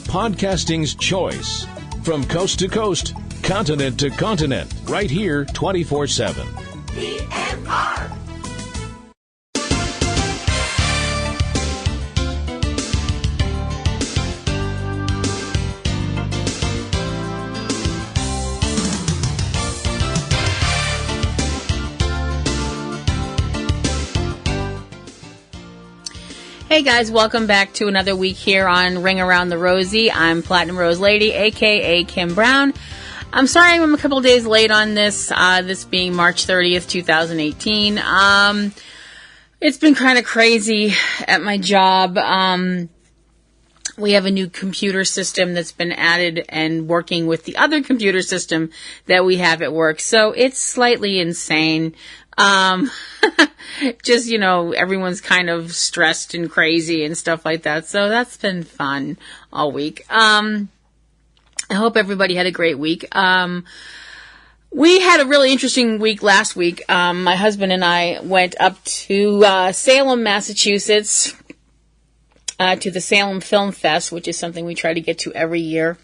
podcasting's choice. From coast to coast, continent to continent, right here 24/7. PNR. Hey guys, welcome back to another week here on Ring Around The Rosie. I'm Platinum Rose Lady, aka Kim Brown. I'm sorry I'm a couple days late on this, this being March 30th, 2018. It's been kind of crazy at my job. We have a new computer system that's been added and working with the other computer system that we have at work. So it's slightly insane. Just, everyone's kind of stressed and crazy and stuff like that. So that's been fun all week. I hope everybody had a great week. We had a really interesting week last week. My husband and I went up to, Salem, Massachusetts, to the Salem Film Fest, which is something we try to get to every year.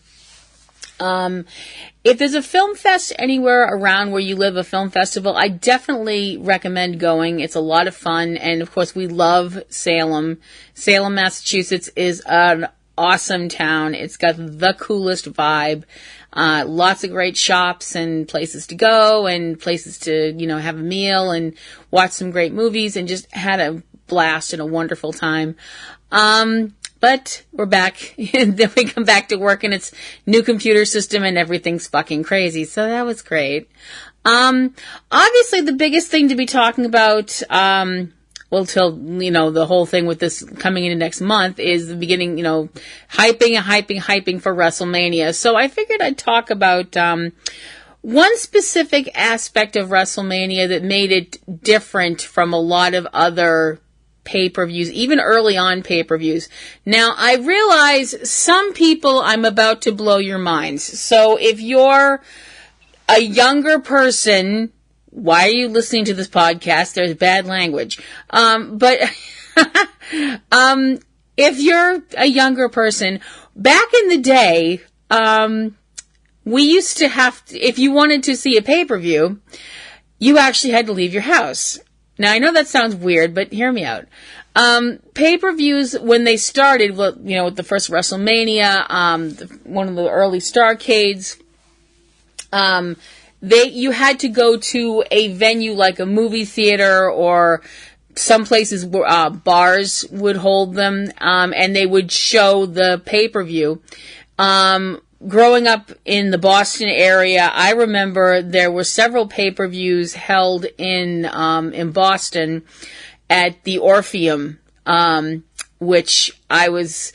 If there's a film fest anywhere around where you live, a film festival, I definitely recommend going. It's a lot of fun. And of course, we love Salem. Salem, Massachusetts is an awesome town. It's got the coolest vibe. Lots of great shops and places to go and places to, have a meal and watch some great movies, and just had a blast and a wonderful time. But we're back, and then we come back to work, and it's new computer system, and everything's fucking crazy. So that was great. Obviously, the biggest thing to be talking about, till the whole thing with this coming into next month is the beginning, hyping for WrestleMania. So I figured I'd talk about one specific aspect of WrestleMania that made it different from a lot of other pay-per-views, even early on pay-per-views. Now, I realize some people, I'm about to blow your minds. So if you're a younger person, why are you listening to this podcast? There's bad language. But if you're a younger person, back in the day, we used to have to, if you wanted to see a pay-per-view, you actually had to leave your house. Now, I know that sounds weird, but hear me out. Pay-per-views, when they started, with the first WrestleMania, one of the early Starcades, you had to go to a venue like a movie theater, or some places where bars would hold them, and they would show the pay-per-view. Growing up in the Boston area, I remember there were several pay-per-views held in Boston at the Orpheum, which I was,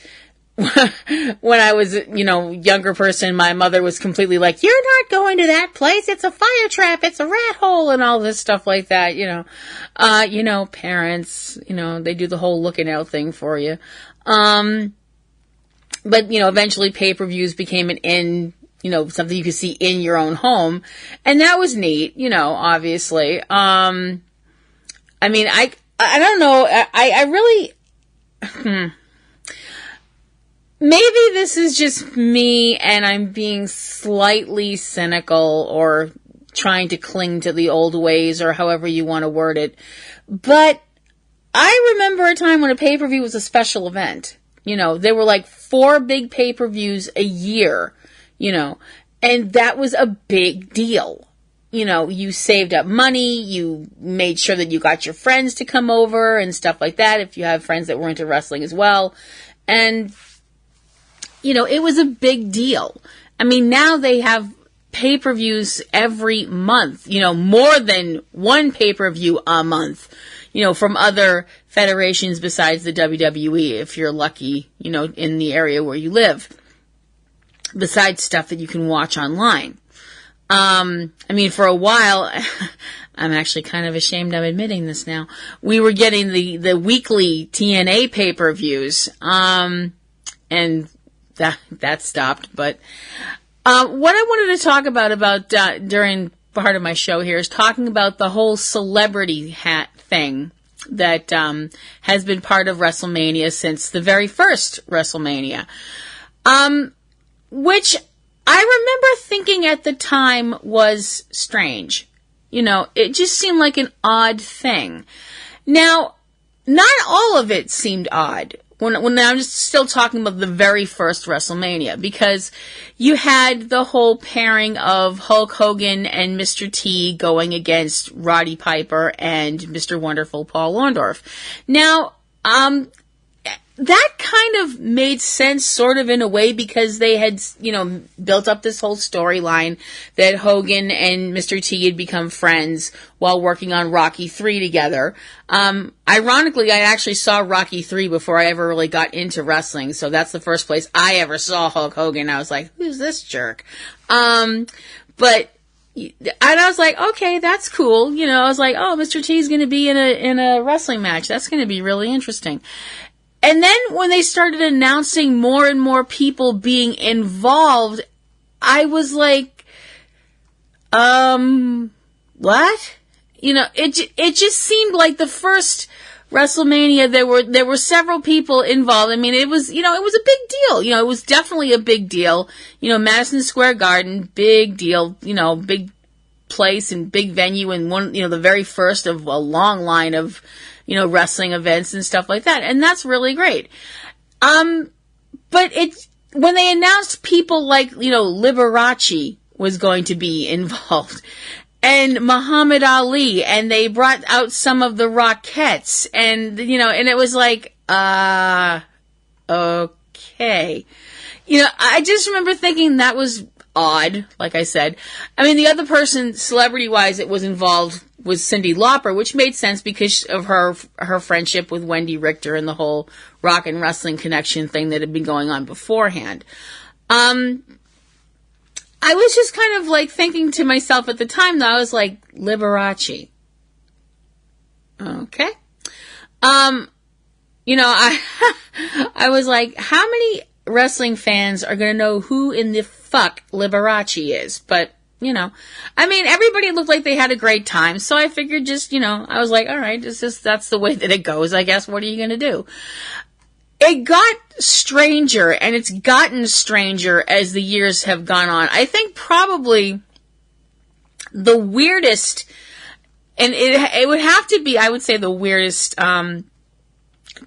when I was, younger person, my mother was completely like, "You're not going to that place. It's a fire trap. It's a rat hole," and all this stuff like that, parents, they do the whole looking out thing for you. But, eventually pay-per-views became something you could see in your own home. And that was neat, obviously. I don't know. I really, maybe this is just me and I'm being slightly cynical or trying to cling to the old ways, or however you want to word it. But I remember a time when a pay-per-view was a special event. There were like 4 big pay-per-views a year, and that was a big deal. You saved up money, you made sure that you got your friends to come over and stuff like that, if you have friends that were into wrestling as well. And, it was a big deal. Now they have pay-per-views every month, more than one pay-per-view a month, from other federations besides the WWE, if you're lucky, in the area where you live, besides stuff that you can watch online. For a while, I'm actually kind of ashamed I'm admitting this now, we were getting the weekly TNA pay-per-views, and that stopped. But what I wanted to talk about during part of my show here is talking about the whole celebrity hat thing that has been part of WrestleMania since the very first WrestleMania. which I remember thinking at the time was strange. You know, it just seemed like an odd thing. Now, not all of it seemed odd. When I'm just still talking about the very first WrestleMania, because you had the whole pairing of Hulk Hogan and Mr. T going against Roddy Piper and Mr. Wonderful Paul Orndorff. Now, that kind of made sense sort of in a way, because they had, you know, built up this whole storyline that Hogan and Mr. T had become friends while working on Rocky III together. Ironically, I actually saw Rocky III before I ever really got into wrestling, so that's the first place I ever saw Hulk Hogan. I was like, who's this jerk? And I was like, okay, that's cool. You know, I was like, oh, Mr. T's gonna be in a wrestling match. That's gonna be really interesting. And then when they started announcing more and more people being involved, I was like, what? You know, it just seemed like the first WrestleMania, there were several people involved. I mean, it was, you know, it was a big deal. You know, it was definitely a big deal. You know, Madison Square Garden, big deal, you know, big place and big venue, and one, you know, the very first of a long line of, you know, wrestling events and stuff like that. And that's really great. But when they announced people like, you know, Liberace was going to be involved, and Muhammad Ali, and they brought out some of the Rockettes, and, you know, and it was like, okay. You know, I just remember thinking that was odd, like I said. I mean, the other person, celebrity-wise, that was involved was Cyndi Lauper, which made sense because of her friendship with Wendy Richter and the whole rock and wrestling connection thing that had been going on beforehand. I was just kind of like thinking to myself at the time, though, I was like, Liberace. Okay. You know, I was like, how many wrestling fans are going to know who in the fuck Liberace is? But, you know, I mean, everybody looked like they had a great time, so I figured just, you know, I was like, all right, that's the way that it goes, I guess. What are you going to do? It got stranger, and it's gotten stranger as the years have gone on. I think probably the weirdest, and it would have to be, I would say, the weirdest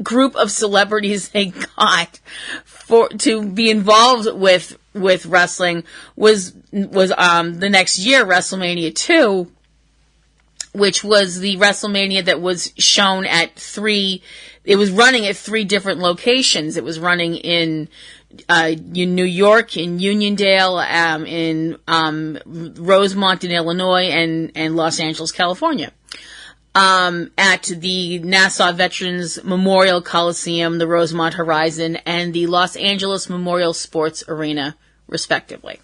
group of celebrities they got to be involved with wrestling was the next year, WrestleMania 2, which was the WrestleMania that was shown at it was running at 3 different locations. It was running in New York, in Uniondale, in Rosemont in Illinois, and Los Angeles, California. At the Nassau Veterans Memorial Coliseum, the Rosemont Horizon, and the Los Angeles Memorial Sports Arena, respectively.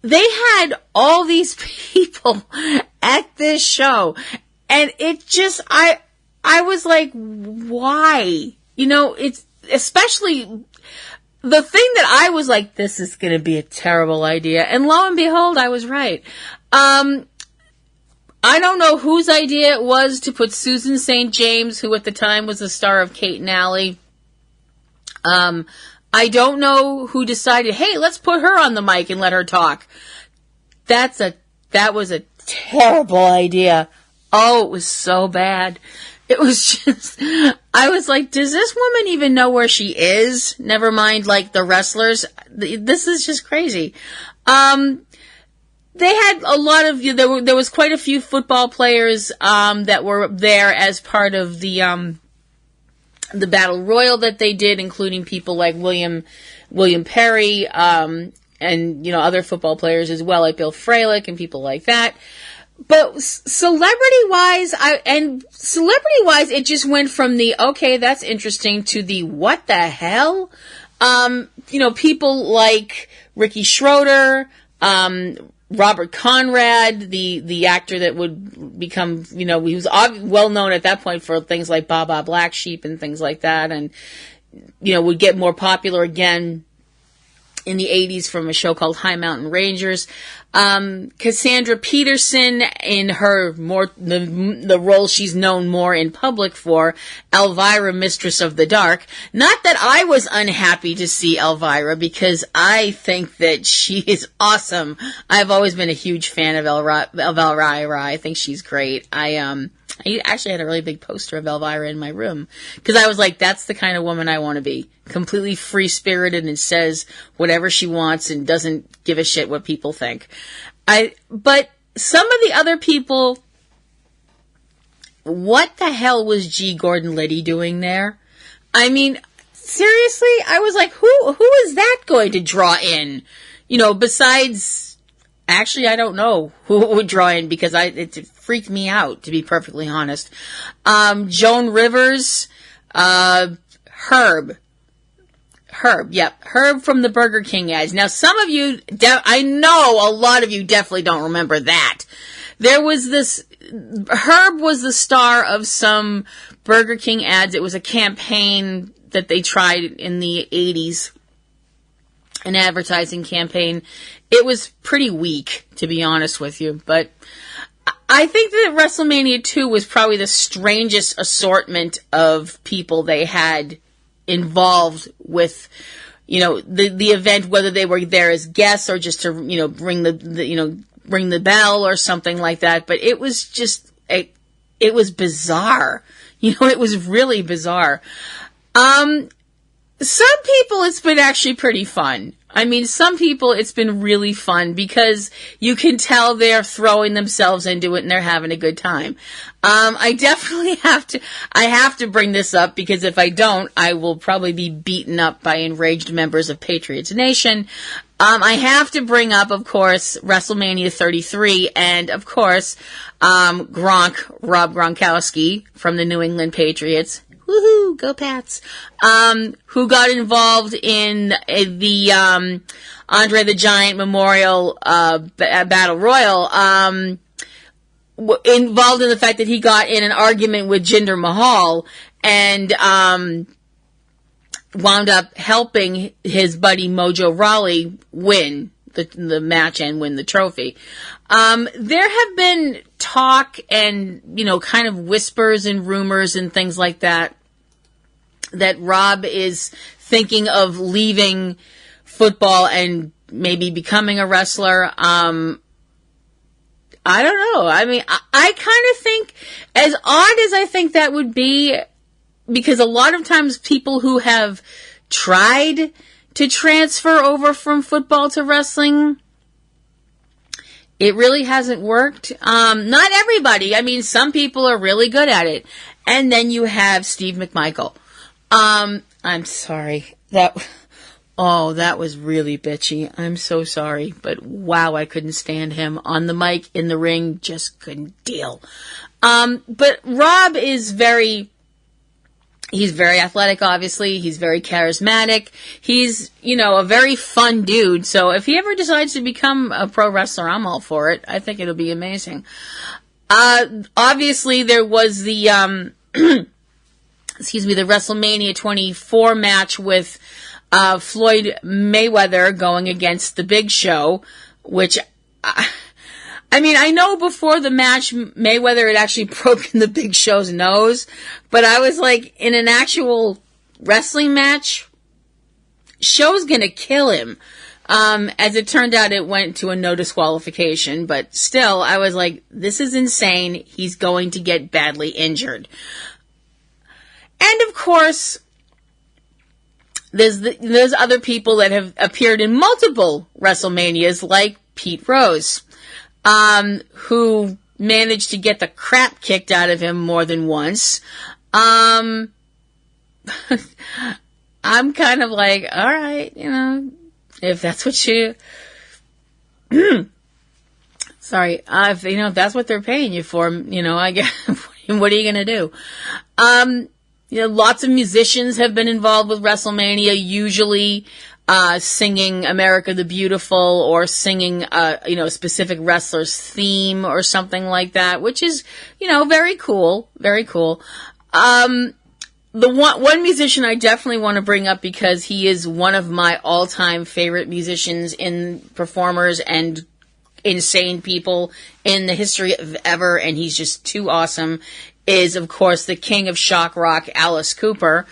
They had all these people at this show, and it just, I was like, why? You know, it's especially the thing that I was like, this is going to be a terrible idea. And lo and behold, I was right. I don't know whose idea it was to put Susan St. James, who at the time was the star of Kate and Ally. I don't know who decided, hey, let's put her on the mic and let her talk. That was a terrible idea. Oh, it was so bad. It was just, I was like, does this woman even know where she is? Never mind, like, the wrestlers. This is just crazy. They had a lot of, there was quite a few football players, that were there as part of the Battle Royal that they did, including people like William Perry, and, you know, other football players as well, like Bill Fralick and people like that. But celebrity-wise, it just went from the, okay, that's interesting, to the, what the hell? You know, people like Ricky Schroeder, Robert Conrad, the actor that would become, you know, he was well known at that point for things like Baba Black Sheep and things like that, and, you know, would get more popular again in the 80s from a show called High Mountain Rangers. Cassandra Peterson in her the role she's known more in public for, Elvira, Mistress of the Dark. Not that I was unhappy to see Elvira, because I think that she is awesome. I've always been a huge fan of Elvira. I think she's great. I actually had a really big poster of Elvira in my room, because I was like, that's the kind of woman I want to be. Completely free-spirited and says whatever she wants and doesn't give a shit what people think. But some of the other people, what the hell was G. Gordon Liddy doing there? I mean, seriously? I was like, who is that going to draw in? You know, besides, actually, I don't know who it would draw in, because it freaked me out, to be perfectly honest. Joan Rivers, Herb, yep. Herb from the Burger King ads. Now, some of you, I know a lot of you definitely don't remember that. There was this, Herb was the star of some Burger King ads. It was a campaign that they tried in the 80s, an advertising campaign. It was pretty weak, to be honest with you, but I think that WrestleMania 2 was probably the strangest assortment of people they had involved with, you know, the event, whether they were there as guests or just to, you know, ring the bell or something like that. But it was just, it was bizarre. You know, it was really bizarre. Some people, it's been actually pretty fun. I mean, some people, it's been really fun, because you can tell they're throwing themselves into it and they're having a good time. I definitely have to bring this up, because if I don't, I will probably be beaten up by enraged members of Patriots Nation. I have to bring up, of course, WrestleMania 33, and of course, Rob Gronkowski from the New England Patriots. Woohoo, go Pats! Who got involved in the Andre the Giant Memorial Battle Royal, involved in the fact that he got in an argument with Jinder Mahal and wound up helping his buddy Mojo Rawley win the match and win the trophy. There have been talk and, you know, kind of whispers and rumors and things like that Rob is thinking of leaving football and maybe becoming a wrestler. I don't know. I mean, I kind of think, as odd as I think that would be, because a lot of times people who have tried to transfer over from football to wrestling, it really hasn't worked. Not everybody. I mean, some people are really good at it. And then you have Steve McMichael. I'm sorry. That was really bitchy. I'm so sorry. But wow, I couldn't stand him. On the mic, in the ring, just couldn't deal. But Rob is he's very athletic, obviously. He's very charismatic. He's, you know, a very fun dude. So if he ever decides to become a pro wrestler, I'm all for it. I think it'll be amazing. Obviously, there was the, the WrestleMania 24 match with Floyd Mayweather going against The Big Show, which, I mean, I know before the match, Mayweather had actually broken The Big Show's nose, but I was like, in an actual wrestling match, Show's gonna kill him. As it turned out, it went to a no disqualification, but still, I was like, this is insane. He's going to get badly injured. And of course, there's other people that have appeared in multiple WrestleManias, like Pete Rose, who managed to get the crap kicked out of him more than once. I'm kind of like, all right, you know, if that's what you, sorry, if, you know, if that's what they're paying you for, you know, I guess, what are you going to do? You know, lots of musicians have been involved with WrestleMania, usually singing America the Beautiful or singing, you know, a specific wrestler's theme or something like that, which is, you know, very cool, very cool. the one musician I definitely want to bring up, because he is one of my all-time favorite musicians, performers and insane people in the history of ever, and he's just too awesome, is, of course, the king of shock rock, Alice Cooper,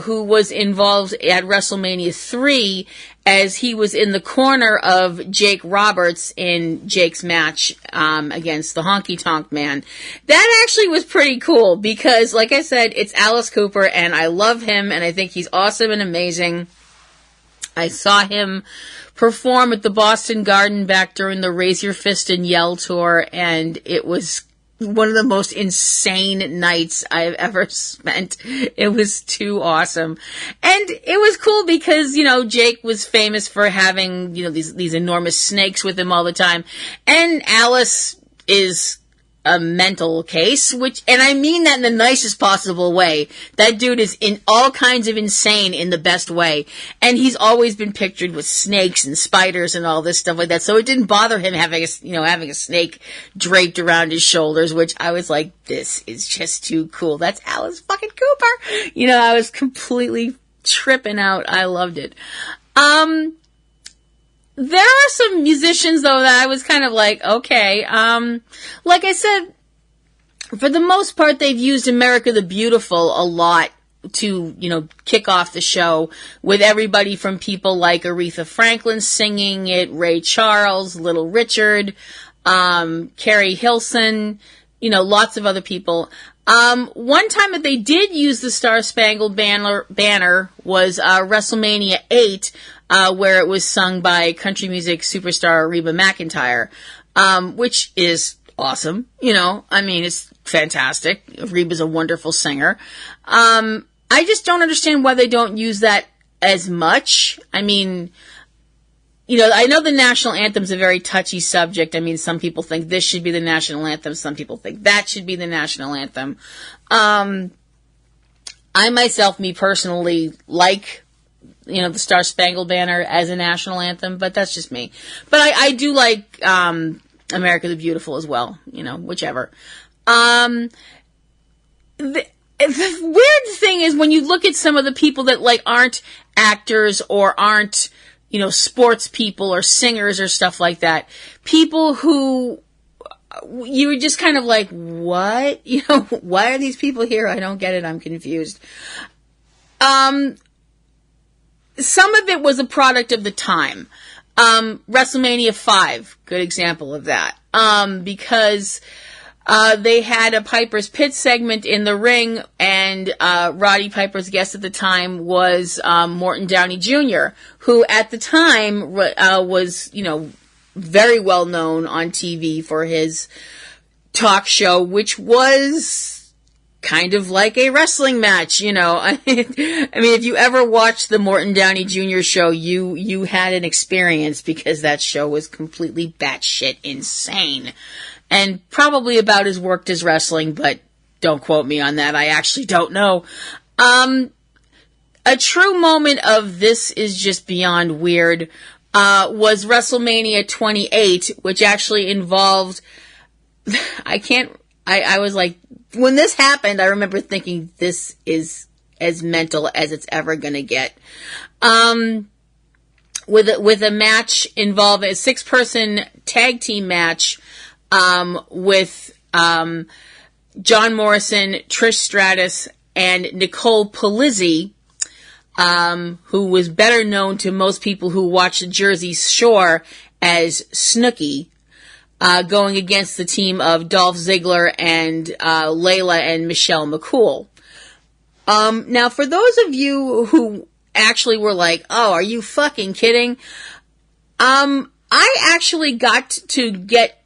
who was involved at WrestleMania 3 as he was in the corner of Jake Roberts in Jake's match against the Honky Tonk Man. That actually was pretty cool because, like I said, it's Alice Cooper, and I love him, and I think he's awesome and amazing. I saw him perform at the Boston Garden back during the Raise Your Fist and Yell tour, and it was one of the most insane nights I've ever spent. It was too awesome. And it was cool because, Jake was famous for having, these enormous snakes with him all the time. And Alice is a mental case, and I mean that in the nicest possible way. That dude is in all kinds of insane in the best way. And he's always been pictured with snakes and spiders and all this stuff like that. So it didn't bother him having a snake draped around his shoulders, which I was like, this is just too cool. That's Alice fucking Cooper. I was completely tripping out. I loved it. There are some musicians, though, that I was kind of like, okay. Like I said, for the most part, they've used America the Beautiful a lot to, kick off the show, with everybody from people like Aretha Franklin singing it, Ray Charles, Little Richard, Carrie Hilson, lots of other people. One time that they did use the Star Spangled Banner was WrestleMania 8, where it was sung by country music superstar Reba McEntire, which is awesome. It's fantastic. Reba's a wonderful singer. I just don't understand why they don't use that as much. I know the national anthem's a very touchy subject. Some people think this should be the national anthem. Some people think that should be the national anthem. I myself, me personally, like, the Star Spangled Banner as a national anthem, but that's just me. But I do like, America the Beautiful as well, whichever. The weird thing is when you look at some of the people that, aren't actors or aren't, sports people or singers or stuff like that, people who you were just kind of like, what? Why are these people here? I don't get it. I'm confused. Some of it was a product of the time. WrestleMania 5, good example of that. Because they had a Piper's Pit segment in the ring, and Roddy Piper's guest at the time was Morton Downey Jr., who at the time was, very well known on TV for his talk show, which was kind of like a wrestling match, if you ever watched the Morton Downey Jr. show, you had an experience, because that show was completely batshit insane. And probably about as worked as wrestling, but don't quote me on that. I actually don't know. A true moment of this is just beyond weird, was WrestleMania 28, which actually involved, I was like, when this happened, I remember thinking this is as mental as it's ever gonna get. With a match involving a 6-person tag team match, with, John Morrison, Trish Stratus, and Nicole Polizzi, who was better known to most people who watch the Jersey Shore as Snooki, going against the team of Dolph Ziggler and Layla and Michelle McCool. Now, for those of you who actually were like, oh, are you fucking kidding? I actually got to get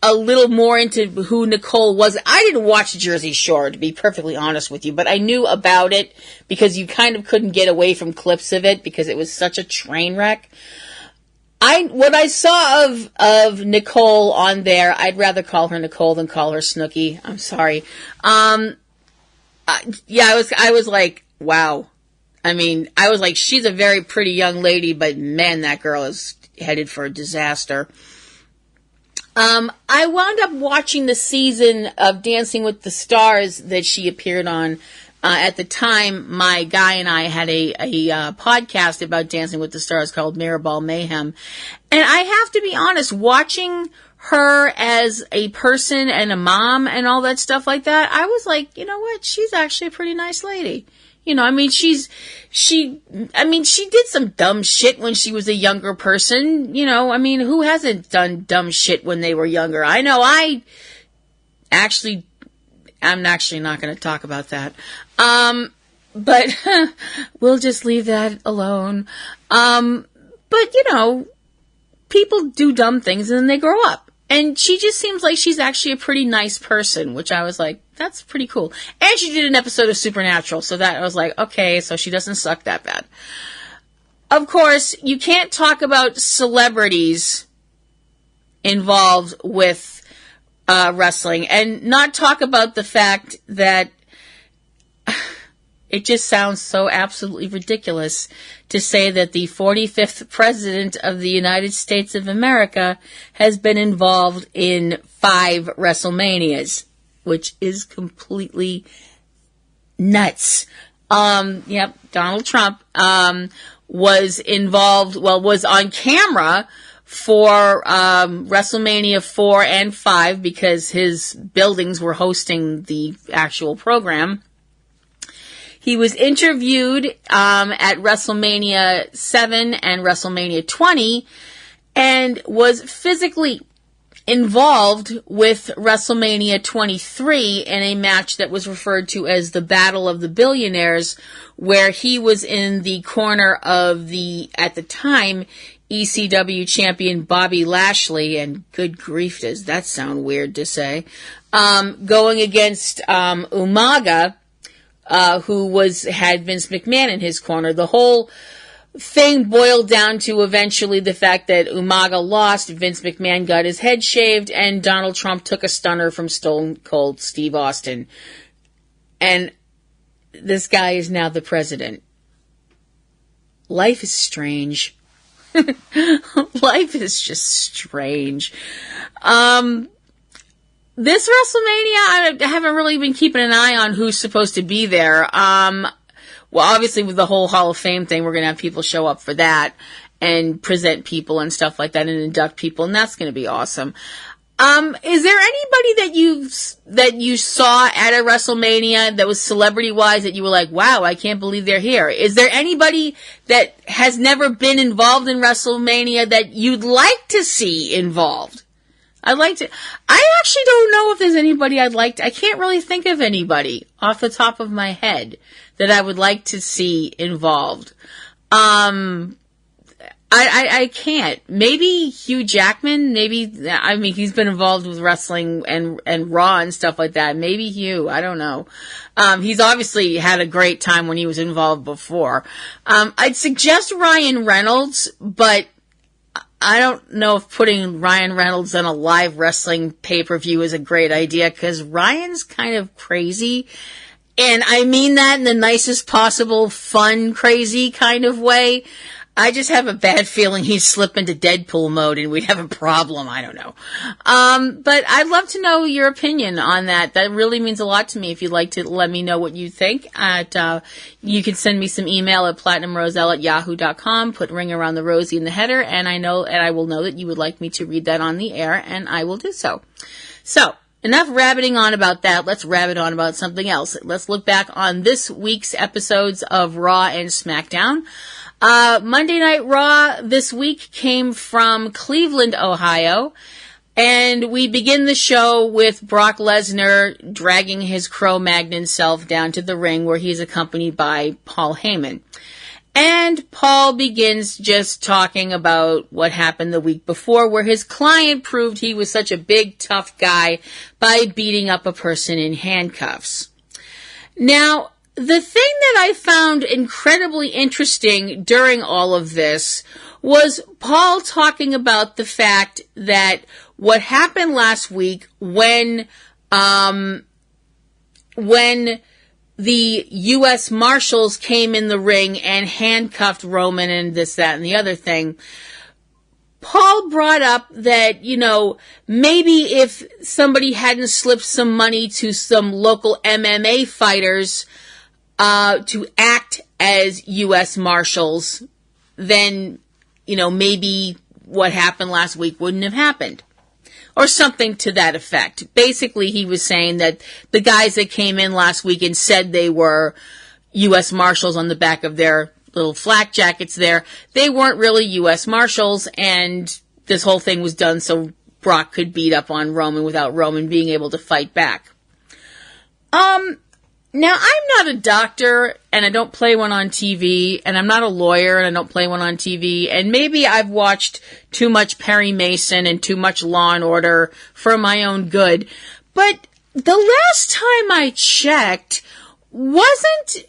a little more into who Nicole was. I didn't watch Jersey Shore, to be perfectly honest with you, but I knew about it because you kind of couldn't get away from clips of it because it was such a train wreck. What I saw of Nicole on there, I'd rather call her Nicole than call her Snooki. I'm sorry. I was like, wow. I was like, she's a very pretty young lady, but man, that girl is headed for a disaster. I wound up watching the season of Dancing with the Stars that she appeared on At the time, my guy and I had a podcast about Dancing with the Stars called Mirrorball Mayhem. And I have to be honest, watching her as a person and a mom and all that stuff like that, I was like, you know what? She's actually a pretty nice lady. You know, I mean, she did some dumb shit when she was a younger person. You know, I mean, who hasn't done dumb shit when they were younger? I know I'm actually not going to talk about that. But we'll just leave that alone. But you know, people do dumb things and then they grow up. And she just seems like she's actually a pretty nice person, which I was like, that's pretty cool. And she did an episode of Supernatural, so that I was like, okay, so she doesn't suck that bad. Of course, you can't talk about celebrities involved with wrestling and not talk about the fact that it just sounds so absolutely ridiculous to say that the 45th president of the United States of America has been involved in 5 Wrestlemanias, which is completely nuts. Yep, Donald Trump was on camera for WrestleMania 4 and 5 because his buildings were hosting the actual program. He was interviewed at WrestleMania 7 and WrestleMania 20 and was physically involved with WrestleMania 23 in a match that was referred to as the Battle of the Billionaires, where he was in the corner of the, at the time, ECW champion Bobby Lashley, and good grief, does that sound weird to say, going against Umaga, who had Vince McMahon in his corner. The whole thing boiled down to eventually the fact that Umaga lost, Vince McMahon got his head shaved, and Donald Trump took a stunner from Stone Cold Steve Austin. And this guy is now the president. Life is strange. Life is just strange. This WrestleMania, I haven't really been keeping an eye on who's supposed to be there. Well, obviously with the whole Hall of Fame thing, we're going to have people show up for that and present people and stuff like that and induct people, and that's going to be awesome. Is there anybody that you saw at a WrestleMania that was celebrity-wise that you were like, wow, I can't believe they're here? Is there anybody that has never been involved in WrestleMania that you'd like to see involved? I actually don't know if there's anybody I can't really think of anybody off the top of my head that I would like to see involved. I can't. Maybe Hugh Jackman, he's been involved with wrestling and Raw and stuff like that. Maybe Hugh, I don't know. He's obviously had a great time when he was involved before. I'd suggest Ryan Reynolds, but I don't know if putting Ryan Reynolds on a live wrestling pay-per-view is a great idea, because Ryan's kind of crazy. And I mean that in the nicest possible, fun, crazy kind of way. I just have a bad feeling he'd slip into Deadpool mode and we'd have a problem. I don't know. But I'd love to know your opinion on that. That really means a lot to me. If you'd like to let me know what you think, you can send me some email at platinumroselle@yahoo.com. Put Ring Around the Rosie in the header, and I will know that you would like me to read that on the air, and I will do so. So, enough rabbiting on about that. Let's rabbit on about something else. Let's look back on this week's episodes of Raw and SmackDown. Monday Night Raw this week came from Cleveland, Ohio, and we begin the show with Brock Lesnar dragging his Cro-Magnon self down to the ring, where he's accompanied by Paul Heyman. And Paul begins just talking about what happened the week before, where his client proved he was such a big, tough guy by beating up a person in handcuffs. Now, the thing that I found incredibly interesting during all of this was Paul talking about the fact that what happened last week when the U.S. Marshals came in the ring and handcuffed Roman and this, that, and the other thing, Paul brought up that, maybe if somebody hadn't slipped some money to some local MMA fighters, to act as U.S. Marshals, then, maybe what happened last week wouldn't have happened. Or something to that effect. Basically, he was saying that the guys that came in last week and said they were U.S. Marshals on the back of their little flak jackets there, they weren't really U.S. Marshals, and this whole thing was done so Brock could beat up on Roman without Roman being able to fight back. Now, I'm not a doctor, and I don't play one on TV, and I'm not a lawyer, and I don't play one on TV, and maybe I've watched too much Perry Mason and too much Law and Order for my own good, but the last time I checked, wasn't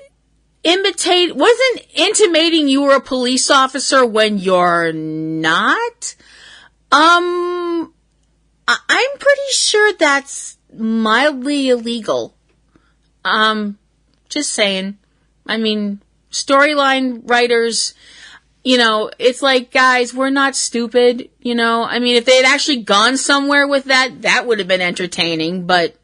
intimating you were a police officer when you're not? I'm pretty sure that's mildly illegal. Just saying. I mean, storyline writers, it's like, guys, we're not stupid, I mean, if they had actually gone somewhere with that would have been entertaining, but,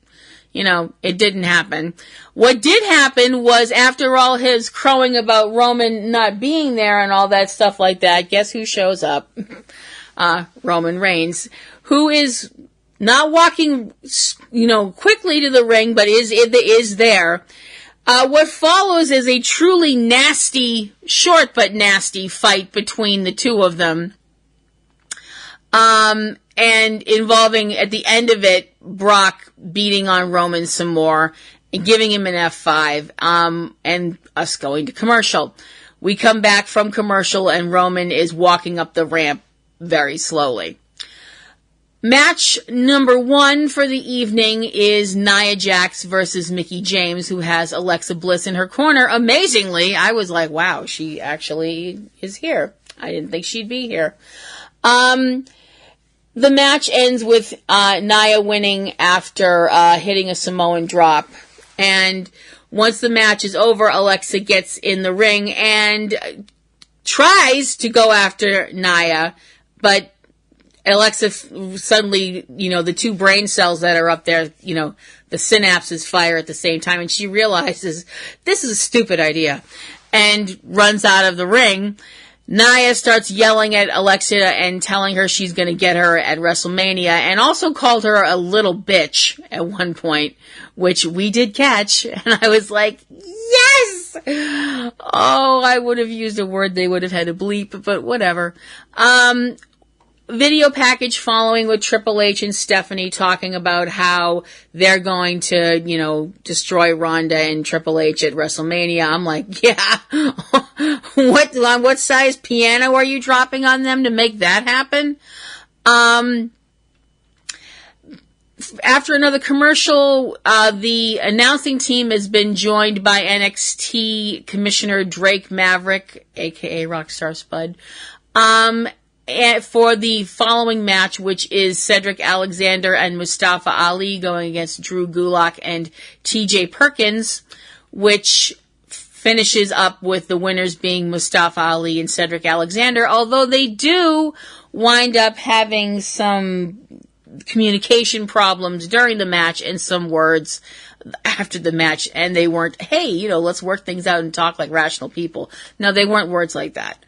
it didn't happen. What did happen was, after all his crowing about Roman not being there and all that stuff like that, guess who shows up? Roman Reigns, who is not walking, quickly to the ring, but is there. What follows is a truly nasty, short but nasty fight between the two of them. And involving, at the end of it, Brock beating on Roman some more and giving him an F5, and us going to commercial. We come back from commercial and Roman is walking up the ramp very slowly. Match number 1 for the evening is Nia Jax versus Mickie James, who has Alexa Bliss in her corner. Amazingly, I was like, wow, she actually is here. I didn't think she'd be here. The match ends with Nia winning after hitting a Samoan drop. And once the match is over, Alexa gets in the ring and tries to go after Nia, but Alexa suddenly, the two brain cells that are up there, the synapses fire at the same time, and she realizes this is a stupid idea and runs out of the ring. Nia starts yelling at Alexa and telling her she's going to get her at WrestleMania, and also called her a little bitch at one point, which we did catch, and I was like, yes! Oh, I would have used a word they would have had to bleep, but whatever. Video package following with Triple H and Stephanie talking about how they're going to, destroy Ronda and Triple H at WrestleMania. I'm like, yeah, what size piano are you dropping on them to make that happen? After another commercial, the announcing team has been joined by NXT Commissioner Drake Maverick, aka Rockstar Spud, for the following match, which is Cedric Alexander and Mustafa Ali going against Drew Gulak and TJ Perkins, which finishes up with the winners being Mustafa Ali and Cedric Alexander, although they do wind up having some communication problems during the match and some words after the match, and they weren't, hey, let's work things out and talk like rational people. No, they weren't words like that.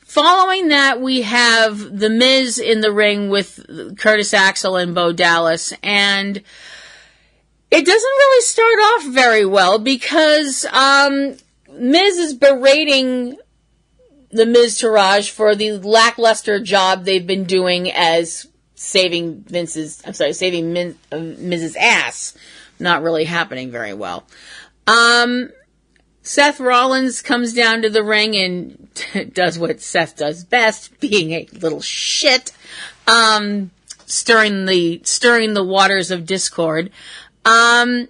Following that, we have The Miz in the ring with Curtis Axel and Bo Dallas, and it doesn't really start off very well because Miz is berating the Miztourage for the lackluster job they've been doing as saving Miz's ass. Not really happening very well. Seth Rollins comes down to the ring and does what Seth does best, being a little shit, stirring the waters of discord. And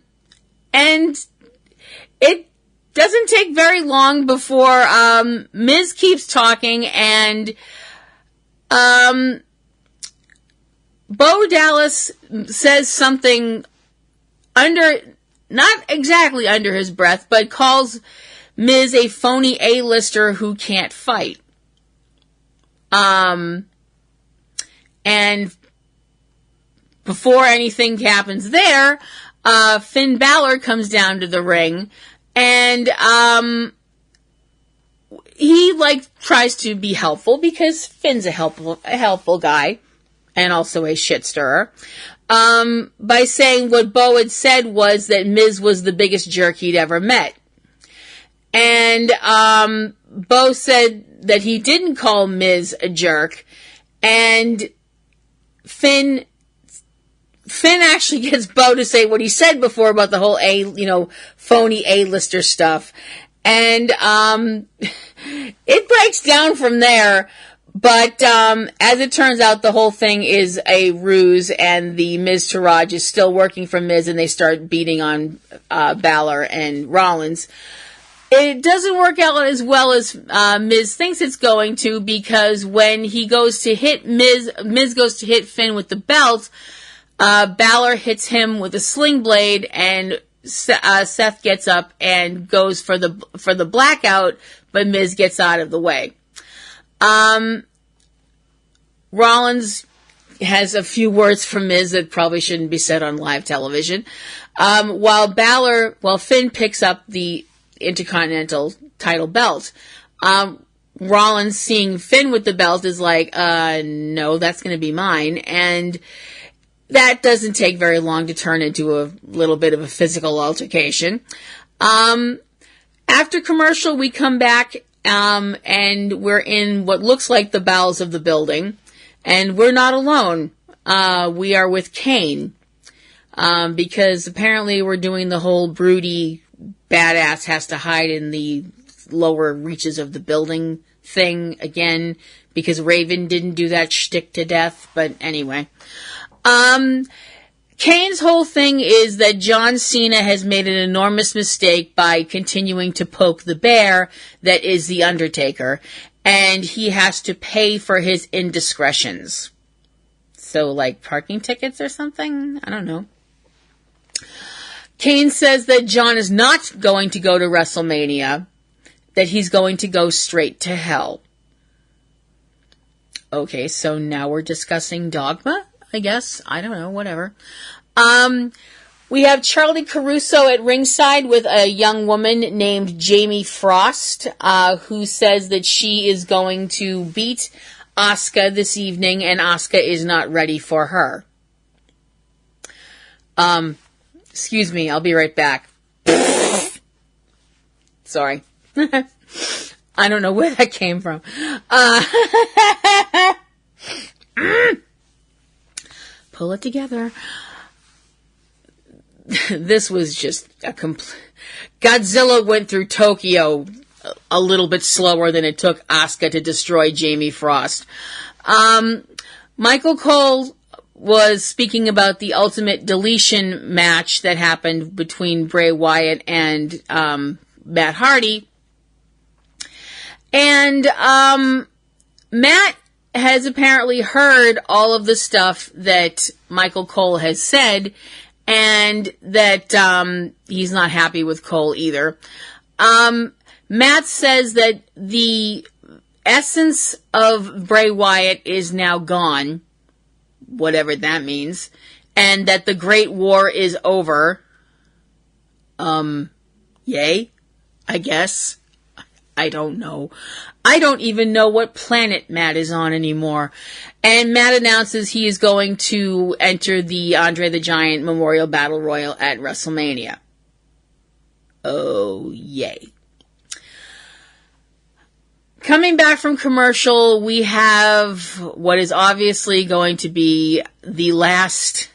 it doesn't take very long before Miz keeps talking and Bo Dallas says something not exactly under his breath, but calls Miz a phony A-lister who can't fight. And before anything happens there, Finn Balor comes down to the ring And, he, tries to be helpful because Finn's a helpful guy and also a shit stirrer. By saying what Bo had said was that Miz was the biggest jerk he'd ever met. And, Bo said that he didn't call Miz a jerk, and Finn actually gets Bo to say what he said before about the whole phony A-lister stuff. And, it breaks down from there, but, as it turns out, the whole thing is a ruse, and the Miz Taraj is still working for Miz, and they start beating on, Balor and Rollins. It doesn't work out as well as Miz thinks it's going to, because when he goes to hit Miz goes to hit Finn with the belt, Balor hits him with a sling blade, and Seth gets up and goes for the blackout, but Miz gets out of the way. Rollins has a few words from Miz that probably shouldn't be said on live television. While Finn picks up the Intercontinental title belt. Rollins, seeing Finn with the belt, is like, no, that's going to be mine. And that doesn't take very long to turn into a little bit of a physical altercation. After commercial, we come back, and we're in what looks like the bowels of the building. And we're not alone. We are with Kane. Because apparently we're doing the whole broody badass has to hide in the lower reaches of the building thing again, because Raven didn't do that shtick to death. But anyway, Kane's whole thing is that John Cena has made an enormous mistake by continuing to poke the bear that is The Undertaker, and he has to pay for his indiscretions. So, like parking tickets or something? I don't know. Kane says that John is not going to go to WrestleMania, that he's going to go straight to hell. Okay, so now we're discussing Dogma, I guess. I don't know, whatever. We have Charlie Caruso at ringside with a young woman named Jamie Frost, who says that she is going to beat Asuka this evening, and Asuka is not ready for her. Excuse me, I'll be right back. Sorry. I don't know where that came from. Pull it together. This was just a complete... Godzilla went through Tokyo a little bit slower than it took Asuka to destroy Jamie Frost. Michael Cole was speaking about the Ultimate Deletion match that happened between Bray Wyatt and Matt Hardy. And Matt has apparently heard all of the stuff that Michael Cole has said, and that he's not happy with Cole either. Matt says that the essence of Bray Wyatt is now gone, whatever that means, and that the Great War is over. Yay, I guess. I don't know. I don't even know what planet Matt is on anymore. And Matt announces he is going to enter the Andre the Giant Memorial Battle Royal at WrestleMania. Oh, yay. Coming back from commercial, we have what is obviously going to be the last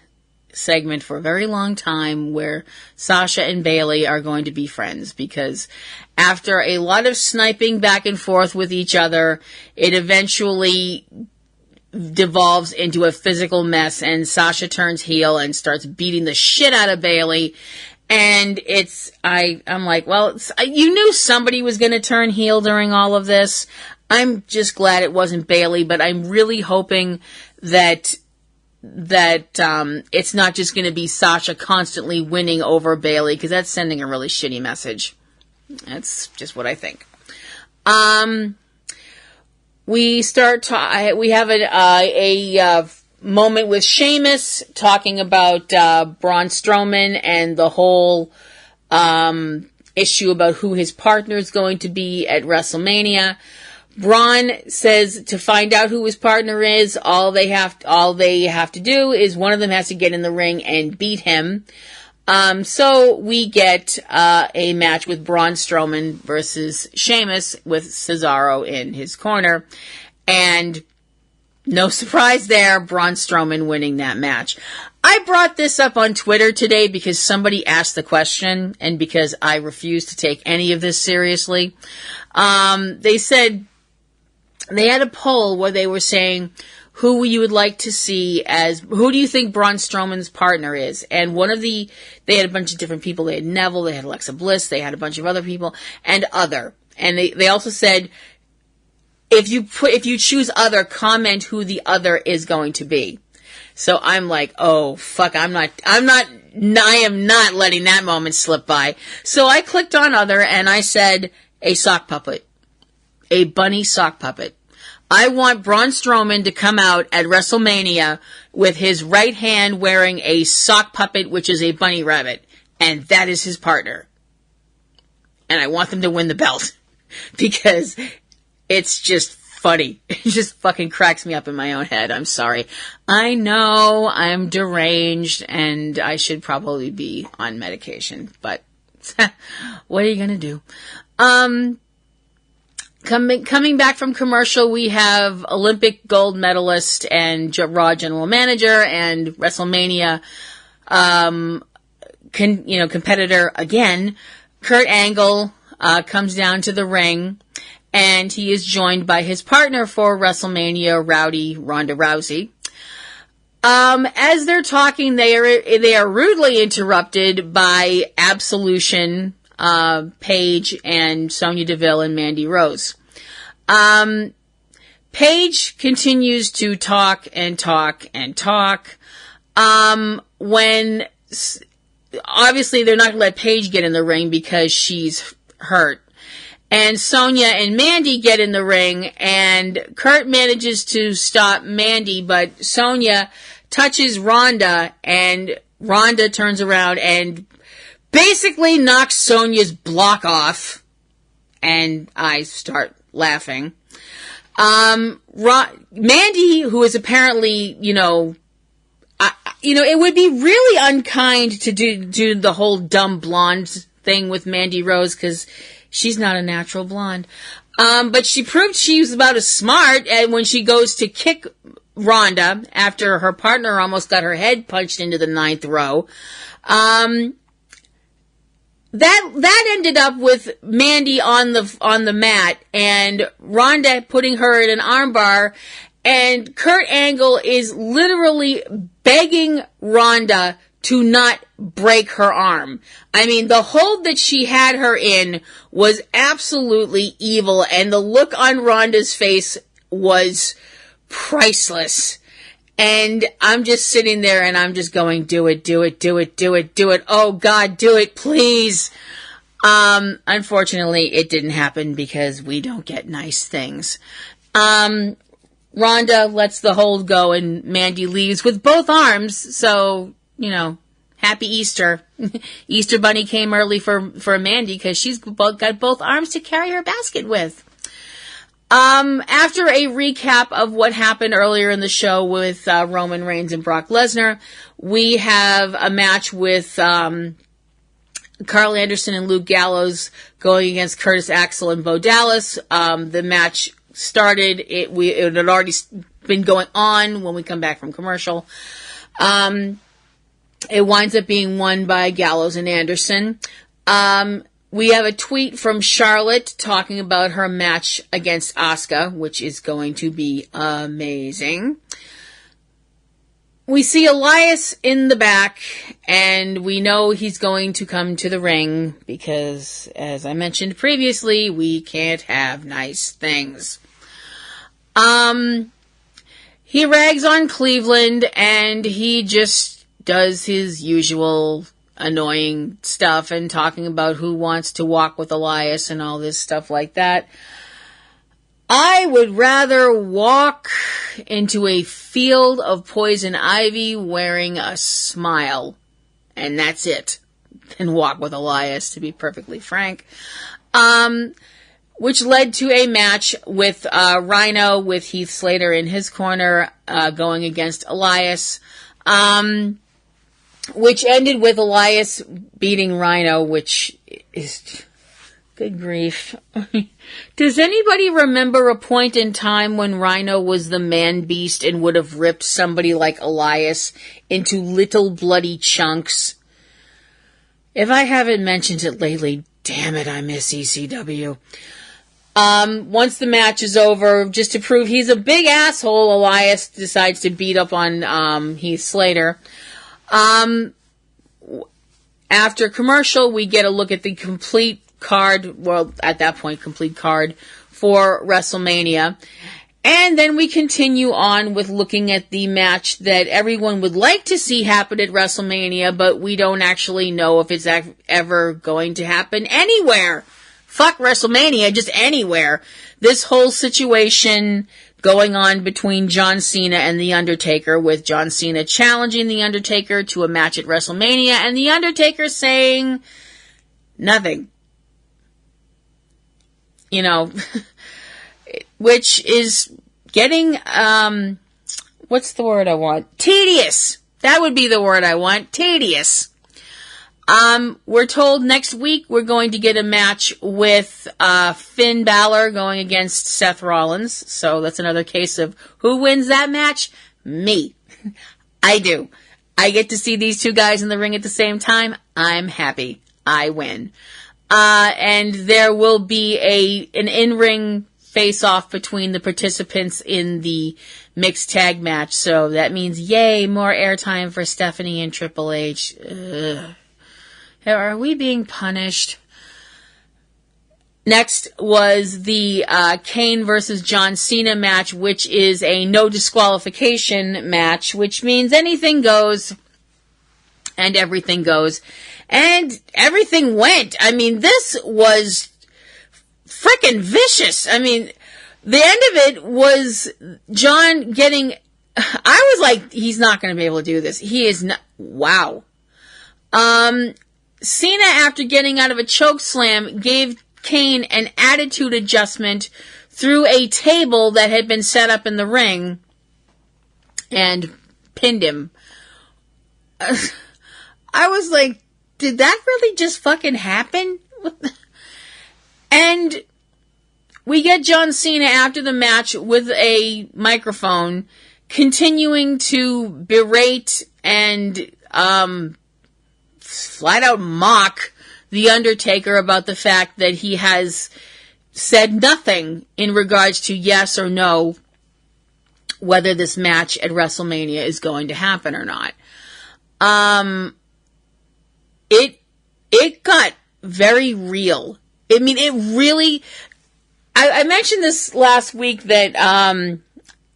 segment for a very long time, where Sasha and Bayley are going to be friends, because after a lot of sniping back and forth with each other, it eventually devolves into a physical mess, and Sasha turns heel and starts beating the shit out of Bayley. And I'm like, well, you knew somebody was going to turn heel during all of this. I'm just glad it wasn't Bayley, but I'm really hoping that it's not just going to be Sasha constantly winning over Bayley, because that's sending a really shitty message. That's just what I think. We have a moment with Sheamus talking about Braun Strowman and the whole issue about who his partner is going to be at WrestleMania. Braun says to find out who his partner is, all they have to do is one of them has to get in the ring and beat him. So we get a match with Braun Strowman versus Sheamus with Cesaro in his corner. And no surprise there, Braun Strowman winning that match. I brought this up on Twitter today because somebody asked the question and because I refuse to take any of this seriously. They said they had a poll where they were saying who you would like to see who do you think Braun Strowman's partner is? And they had a bunch of different people. They had Neville, they had Alexa Bliss, they had a bunch of other people, and other. And they also said, if you choose other, comment who the other is going to be. So I'm like, oh, fuck, I am not letting that moment slip by. So I clicked on other and I said, a sock puppet. A bunny sock puppet. I want Braun Strowman to come out at WrestleMania with his right hand wearing a sock puppet, which is a bunny rabbit. And that is his partner. And I want them to win the belt. Because it's just funny. It just fucking cracks me up in my own head. I'm sorry. I know I'm deranged and I should probably be on medication. But what are you going to do? Coming back from commercial, we have Olympic gold medalist and Raw general manager and WrestleMania, competitor again. Kurt Angle, comes down to the ring and he is joined by his partner for WrestleMania, Rowdy Ronda Rousey. As they're talking, they are rudely interrupted by Absolution, Paige and Sonya Deville and Mandy Rose. Paige continues to talk and talk and talk. When obviously they're not going to let Paige get in the ring because she's hurt. And Sonya and Mandy get in the ring and Kurt manages to stop Mandy, but Sonya touches Ronda and Ronda turns around and basically knocks Sonya's block off, and I start laughing. Mandy, who is apparently, it would be really unkind to do the whole dumb blonde thing with Mandy Rose because she's not a natural blonde. But she proved she was about as smart, and when she goes to kick Ronda after her partner almost got her head punched into the 9th row, that ended up with Mandy on the mat and Ronda putting her in an armbar, and Kurt Angle is literally begging Ronda to not break her arm. I mean, the hold that she had her in was absolutely evil, and the look on Ronda's face was priceless. And I'm just sitting there and I'm just going, do it, do it, do it, do it, do it. Oh God, do it, please. Unfortunately, it didn't happen because we don't get nice things. Ronda lets the hold go and Mandy leaves with both arms. So, happy Easter. Easter Bunny came early for Mandy because she's got both arms to carry her basket with. After a recap of what happened earlier in the show with Roman Reigns and Brock Lesnar, we have a match with Carl Anderson and Luke Gallows going against Curtis Axel and Bo Dallas. The match started. It had already been going on when we come back from commercial. It winds up being won by Gallows and Anderson. We have a tweet from Charlotte talking about her match against Asuka, which is going to be amazing. We see Elias in the back, and we know he's going to come to the ring because, as I mentioned previously, we can't have nice things. He rags on Cleveland, and he just does his usual annoying stuff and talking about who wants to walk with Elias and all this stuff like that. I would rather walk into a field of poison ivy wearing a smile. And that's it. than walk with Elias, to be perfectly frank. Which led to a match with Rhino with Heath Slater in his corner going against Elias, which ended with Elias beating Rhino, which is... Good grief. Does anybody remember a point in time when Rhino was the man beast and would have ripped somebody like Elias into little bloody chunks? If I haven't mentioned it lately, damn it, I miss ECW. Once the match is over, just to prove he's a big asshole, Elias decides to beat up on Heath Slater. After commercial, we get a look at the complete card, well, at that point, complete card for WrestleMania. And then we continue on with looking at the match that everyone would like to see happen at WrestleMania, but we don't actually know if it's ever going to happen anywhere. Fuck WrestleMania, just anywhere. This whole situation going on between John Cena and The Undertaker, with John Cena challenging The Undertaker to a match at WrestleMania, and The Undertaker saying nothing. You know, which is getting, what's the word I want? Tedious. That would be the word I want. Tedious. We're told next week we're going to get a match with Finn Balor going against Seth Rollins. So that's another case of who wins that match? Me. I do. I get to see these two guys in the ring at the same time. I'm happy. I win. And there will be an in-ring face-off between the participants in the mixed tag match. So that means, yay, more airtime for Stephanie and Triple H. Ugh. Are we being punished? Next was the Kane versus John Cena match, which is a no disqualification match, which means anything goes and everything goes. And everything went. I mean, this was frickin' vicious. I mean, the end of it was John getting... I was like, he's not going to be able to do this. He is not... Wow. Cena, after getting out of a choke slam, gave Kane an attitude adjustment through a table that had been set up in the ring and pinned him. I was like, did that really just fucking happen? And we get John Cena after the match with a microphone continuing to berate and flat out mock The Undertaker about the fact that he has said nothing in regards to yes or no whether this match at WrestleMania is going to happen or not. It got very real. I mean, it really... I mentioned this last week that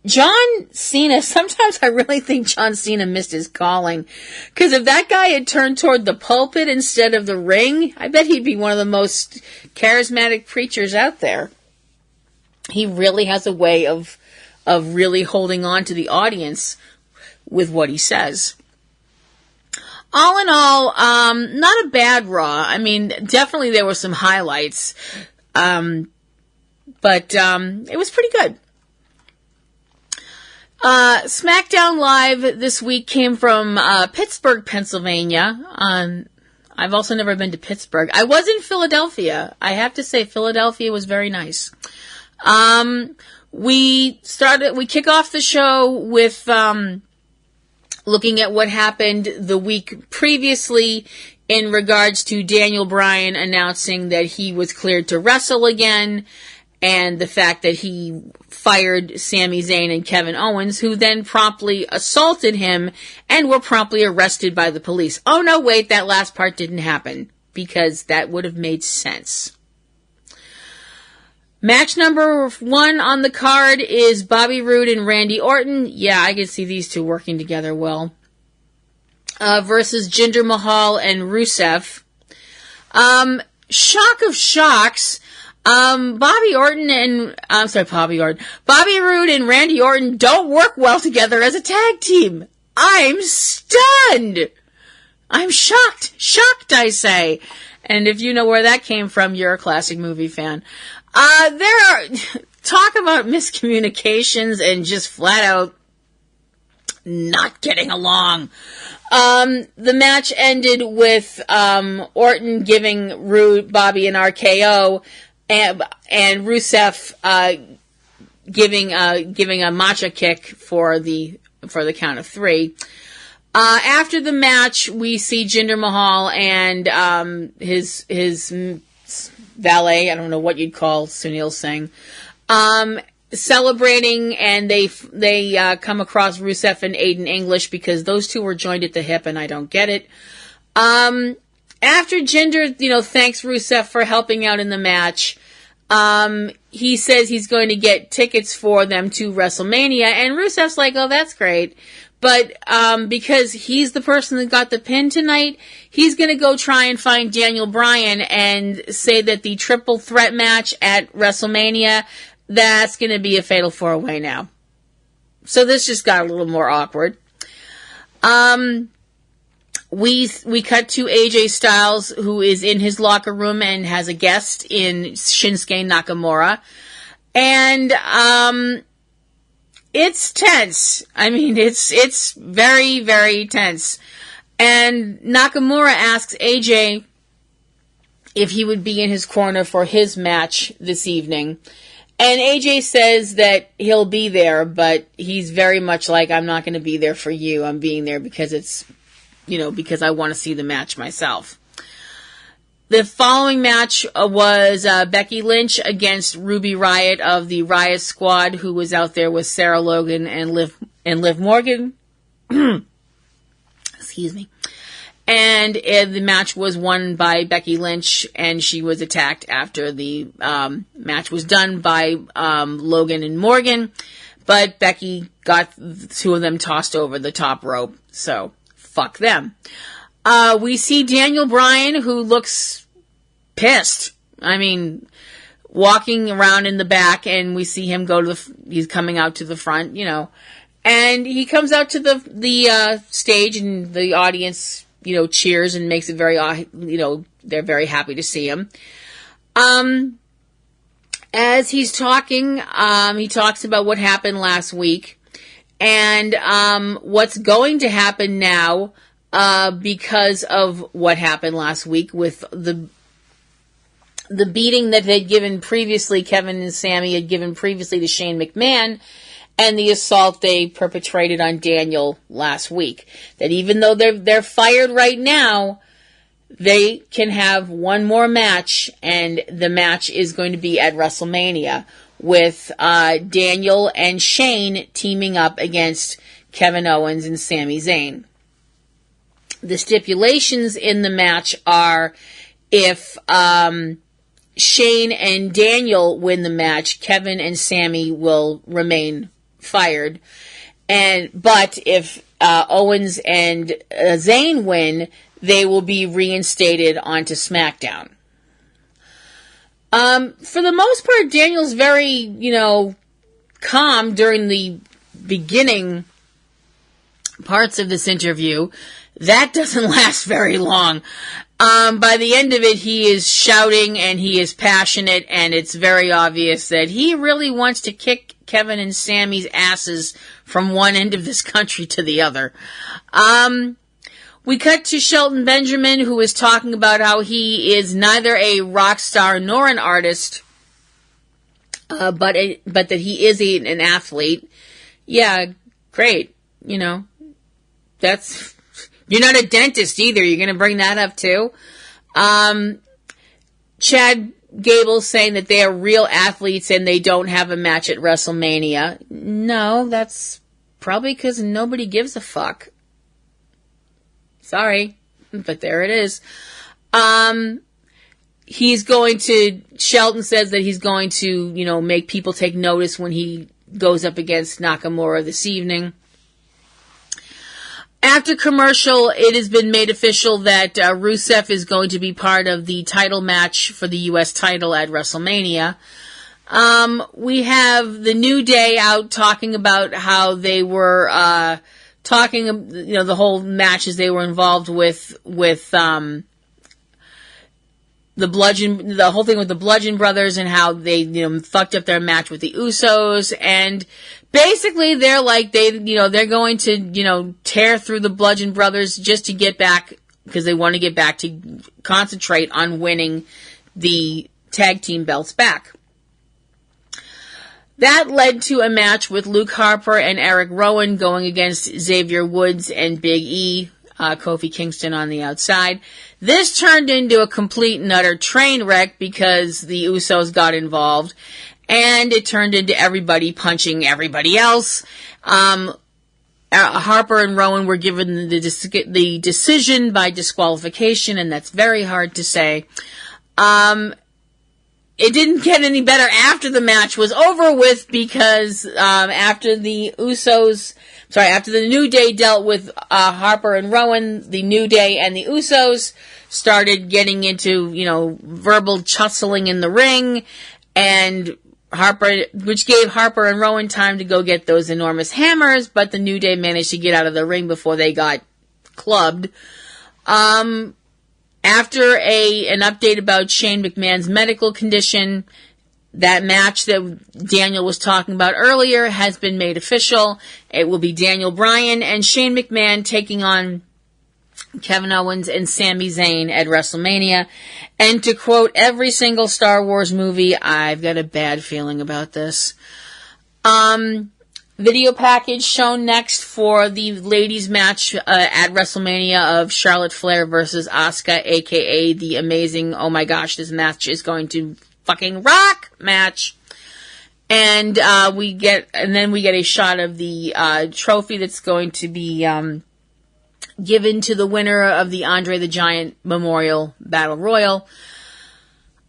John Cena, sometimes I really think John Cena missed his calling. Because if that guy had turned toward the pulpit instead of the ring, I bet he'd be one of the most charismatic preachers out there. He really has a way of really holding on to the audience with what he says. All in all, not a bad Raw. I mean, definitely there were some highlights. But it was pretty good. SmackDown Live this week came from Pittsburgh, Pennsylvania. I've also never been to Pittsburgh. I was in Philadelphia. I have to say, Philadelphia was very nice. We kick off the show with looking at what happened the week previously in regards to Daniel Bryan announcing that he was cleared to wrestle again, and the fact that he fired Sami Zayn and Kevin Owens, who then promptly assaulted him and were promptly arrested by the police. Oh no, wait, that last part didn't happen, because that would have made sense. Match number 1 on the card is Bobby Roode and Randy Orton. Yeah, I can see these two working together well. Versus Jinder Mahal and Rusev. Shock of shocks. Bobby Roode and Randy Orton don't work well together as a tag team. I'm stunned. I'm shocked, I say. And if you know where that came from, you're a classic movie fan. Talk about miscommunications and just flat out not getting along. The match ended with Orton giving Bobby an RKO and Rusev giving a matcha kick for the count of 3. After the match, we see Jinder Mahal and his valet, I don't know what you'd call Sunil Singh, celebrating, and they come across Rusev and Aiden English because those two were joined at the hip, and I don't get it. After Jinder, thanks Rusev for helping out in the match, he says he's going to get tickets for them to WrestleMania, and Rusev's like, oh, that's great. But because he's the person that got the pin tonight, he's going to go try and find Daniel Bryan and say that the triple threat match at WrestleMania, that's going to be a fatal 4-way now. So this just got a little more awkward. We cut to AJ Styles, who is in his locker room and has a guest in Shinsuke Nakamura. And it's tense. I mean, it's very, very tense. And Nakamura asks AJ if he would be in his corner for his match this evening. And AJ says that he'll be there, but he's very much like, I'm not going to be there for you. I'm being there because because I want to see the match myself. The following match was Becky Lynch against Ruby Riott of the Riott Squad, who was out there with Sarah Logan and Liv Morgan. Excuse me. And the match was won by Becky Lynch, and she was attacked after the match was done by Logan and Morgan. But Becky got the two of them tossed over the top rope, so fuck them. We see Daniel Bryan, who looks pissed. I mean, walking around in the back, and we see him he's coming out to the front, and he comes out to the stage, and the audience, cheers and makes it very, they're very happy to see him. As he's talking, he talks about what happened last week and what's going to happen now because of what happened last week with the beating that they'd given previously, Kevin and Sammy had given previously to Shane McMahon, and the assault they perpetrated on Daniel last week. That even though they're fired right now, they can have one more match, and the match is going to be at WrestleMania with Daniel and Shane teaming up against Kevin Owens and Sami Zayn. The stipulations in the match are if Shane and Daniel win the match, Kevin and Sami will remain fired. But if Owens and Zayn win, they will be reinstated onto SmackDown. For the most part, Daniel's very, calm during the beginning parts of this interview. That doesn't last very long. By the end of it, he is shouting and he is passionate, and it's very obvious that he really wants to kick Kevin and Sammy's asses from one end of this country to the other. We cut to Shelton Benjamin, who is talking about how he is neither a rock star nor an artist, but that he is an athlete. Yeah, great. That's... You're not a dentist either. You're going to bring that up too. Chad Gable's saying that they are real athletes and they don't have a match at WrestleMania. No, that's probably because nobody gives a fuck. Sorry, but there it is. Shelton says that he's going to, make people take notice when he goes up against Nakamura this evening. After commercial, it has been made official that Rusev is going to be part of the title match for the U.S. title at WrestleMania. We have the New Day out talking about how they were talking, the whole matches they were involved with the whole thing with the Bludgeon Brothers and how they, fucked up their match with the Usos. And basically they're like, they're going to, tear through the Bludgeon Brothers just to get back, because they want to get back to concentrate on winning the tag team belts back. That led to a match with Luke Harper and Eric Rowan going against Xavier Woods and Big E, Kofi Kingston on the outside. This turned into a complete and utter train wreck because the Usos got involved, and it turned into everybody punching everybody else. Harper and Rowan were given the decision by disqualification, and that's very hard to say. It didn't get any better after the match was over with, because after the New Day dealt with Harper and Rowan, the New Day and the Usos started getting into, verbal tussling in the ring, and which gave Harper and Rowan time to go get those enormous hammers, but the New Day managed to get out of the ring before they got clubbed. After an update about Shane McMahon's medical condition, that match that Daniel was talking about earlier has been made official. It will be Daniel Bryan and Shane McMahon taking on Kevin Owens and Sami Zayn at WrestleMania. And to quote every single Star Wars movie, I've got a bad feeling about this. Video package shown next for the ladies match at WrestleMania of Charlotte Flair versus Asuka, aka the amazing, oh my gosh, this match is going to fucking rock match. And we get a shot of the trophy that's going to be given to the winner of the Andre the Giant Memorial Battle Royal.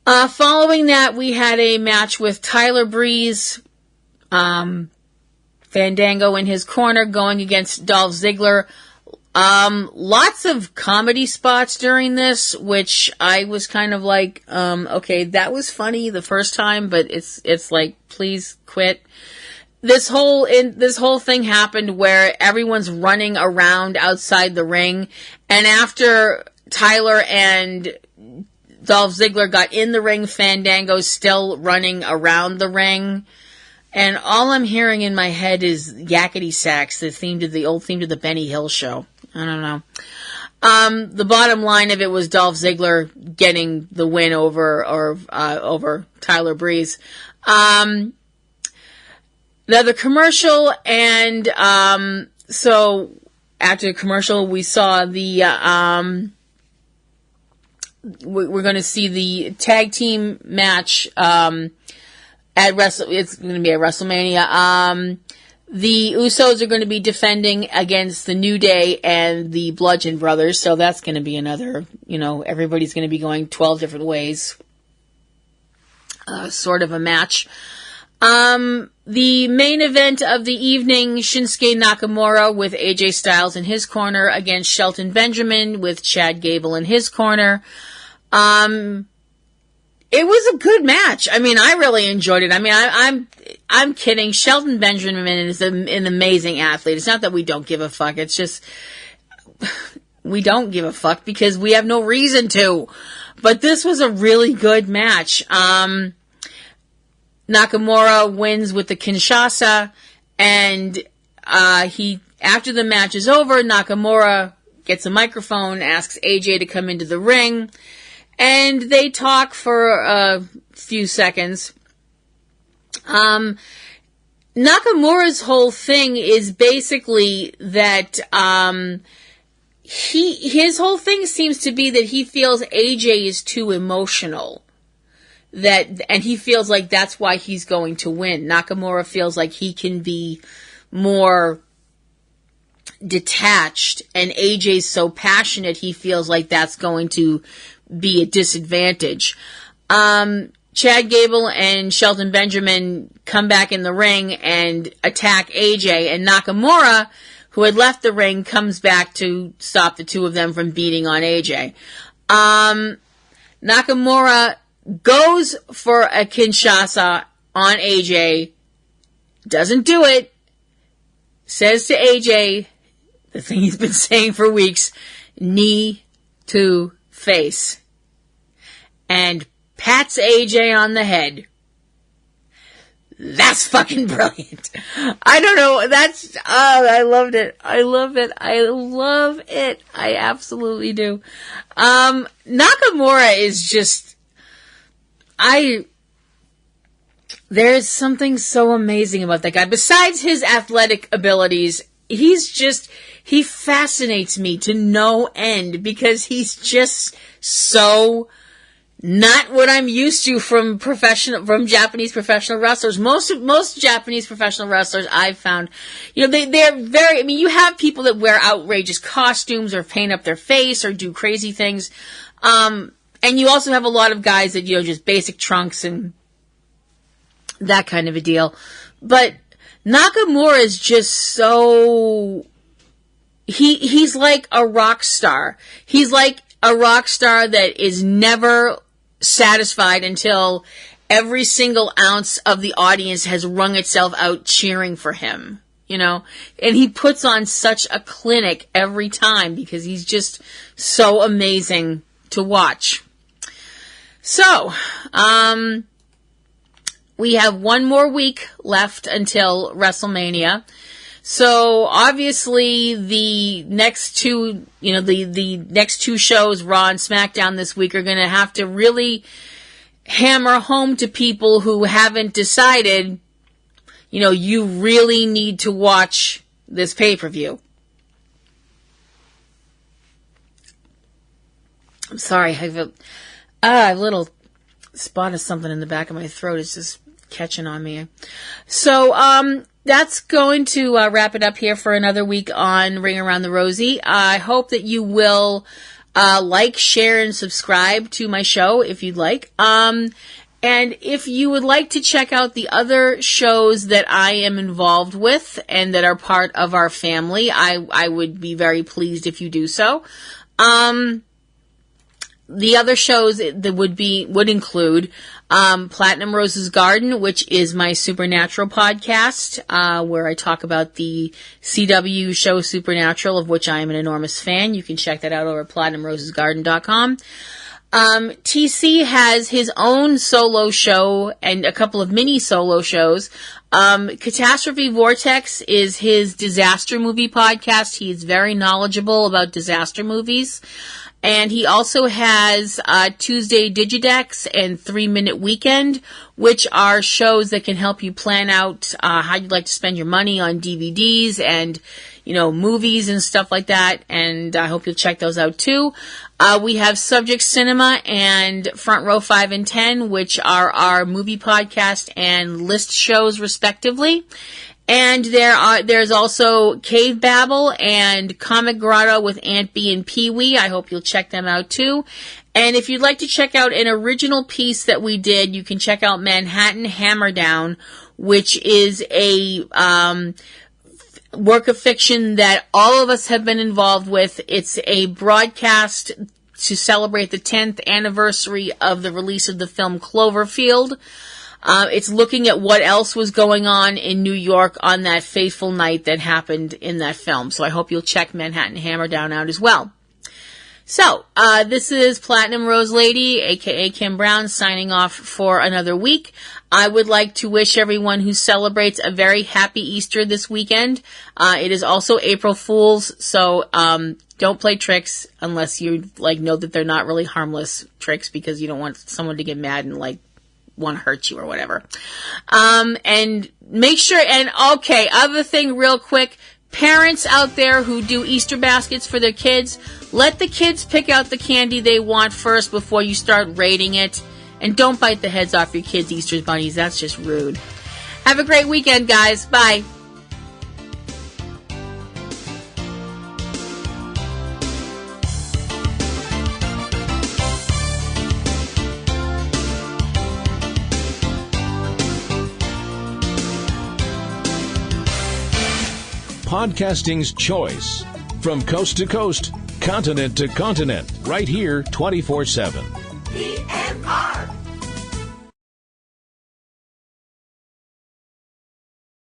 Following that, we had a match with Tyler Breeze, Fandango in his corner going against Dolph Ziggler. Lots of comedy spots during this, which I was kind of like, okay, that was funny the first time, but it's like, please quit. This whole thing happened where everyone's running around outside the ring, and after Tyler and Dolph Ziggler got in the ring, Fandango's still running around the ring. And all I'm hearing in my head is yakety sax, the old theme to the Benny Hill show. I don't know. The bottom line of it was Dolph Ziggler getting the win over Tyler Breeze. Now the commercial, and so after the commercial, we saw the we're going to see the tag team match. It's going to be at WrestleMania. The Usos are going to be defending against the New Day and the Bludgeon Brothers, so that's going to be another, everybody's going to be going 12 different ways, sort of a match. The main event of the evening, Shinsuke Nakamura with AJ Styles in his corner against Shelton Benjamin with Chad Gable in his corner. It was a good match. I mean, I really enjoyed it. I mean, I'm kidding. Shelton Benjamin is an amazing athlete. It's not that we don't give a fuck. It's just, we don't give a fuck because we have no reason to. But this was a really good match. Nakamura wins with the Kinshasa, and after the match is over, Nakamura gets a microphone, asks AJ to come into the ring, and they talk for a few seconds. Nakamura's whole thing is basically that his whole thing seems to be that he feels AJ is too emotional. And he feels like that's why he's going to win. Nakamura feels like he can be more detached, and AJ's so passionate he feels like that's going to be a disadvantage. Chad Gable and Shelton Benjamin come back in the ring and attack AJ, and Nakamura, who had left the ring, comes back to stop the two of them from beating on AJ. Nakamura goes for a Kinshasa on AJ, doesn't do it, says to AJ, the thing he's been saying for weeks, knee to face. And pats AJ on the head. That's fucking brilliant. I don't know. I loved it. I love it. I love it. I absolutely do. Nakamura is just, there's something so amazing about that guy. Besides his athletic abilities, he fascinates me to no end because he's just so not what I'm used to from Japanese professional wrestlers. Most Japanese professional wrestlers I've found, they're very, you have people that wear outrageous costumes or paint up their face or do crazy things. And you also have a lot of guys that, just basic trunks and that kind of a deal. But Nakamura is just so, he's like a rock star. He's like a rock star that is never satisfied until every single ounce of the audience has wrung itself out cheering for him, and he puts on such a clinic every time because he's just so amazing to watch. So, we have one more week left until WrestleMania. So obviously the next two, the next two shows, Raw and SmackDown this week, are going to have to really hammer home to people who haven't decided, you really need to watch this pay-per-view. I'm sorry, I have a little spot of something in the back of my throat. It's just catching on me. So, that's going to wrap it up here for another week on Ring Around the Rosie. I hope that you will like, share, and subscribe to my show if you'd like. And if you would like to check out the other shows that I am involved with and that are part of our family, I would be very pleased if you do so. The other shows that would include Platinum Rose's Garden, which is my Supernatural podcast, where I talk about the CW show Supernatural, of which I am an enormous fan. You can check that out over at PlatinumRosesGarden.com. TC has his own solo show and a couple of mini solo shows. Catastrophe Vortex is his disaster movie podcast. He is very knowledgeable about disaster movies. And he also has Tuesday Digidex and 3 Minute Weekend, which are shows that can help you plan out how you'd like to spend your money on DVDs and, movies and stuff like that. And I hope you'll check those out too. We have Subject Cinema and Front Row 5 and 10, which are our movie podcast and list shows respectively. And there's also Cavebabble and Comic Grotto with Aunt B and Pee Wee. I hope you'll check them out too. And if you'd like to check out an original piece that we did, you can check out Manhattan Hammerdown, which is a work of fiction that all of us have been involved with. It's a broadcast to celebrate the 10th anniversary of the release of the film Cloverfield. It's looking at what else was going on in New York on that fateful night that happened in that film. So I hope you'll check Manhattan Hammerdown out as well. So, this is Platinum Rose Lady, aka Kim Brown, signing off for another week. I would like to wish everyone who celebrates a very happy Easter this weekend. It is also April Fool's, so don't play tricks unless you know that they're not really harmless tricks, because you don't want someone to get mad and want to hurt you or whatever. And make sure, and okay, other thing real quick, parents out there who do Easter baskets for their kids, let the kids pick out the candy they want first before you start rating it. And don't bite the heads off your kids' Easter bunnies. That's just rude. Have a great weekend, guys. Bye. Podcasting's choice. From coast to coast, continent to continent, right here 24/7.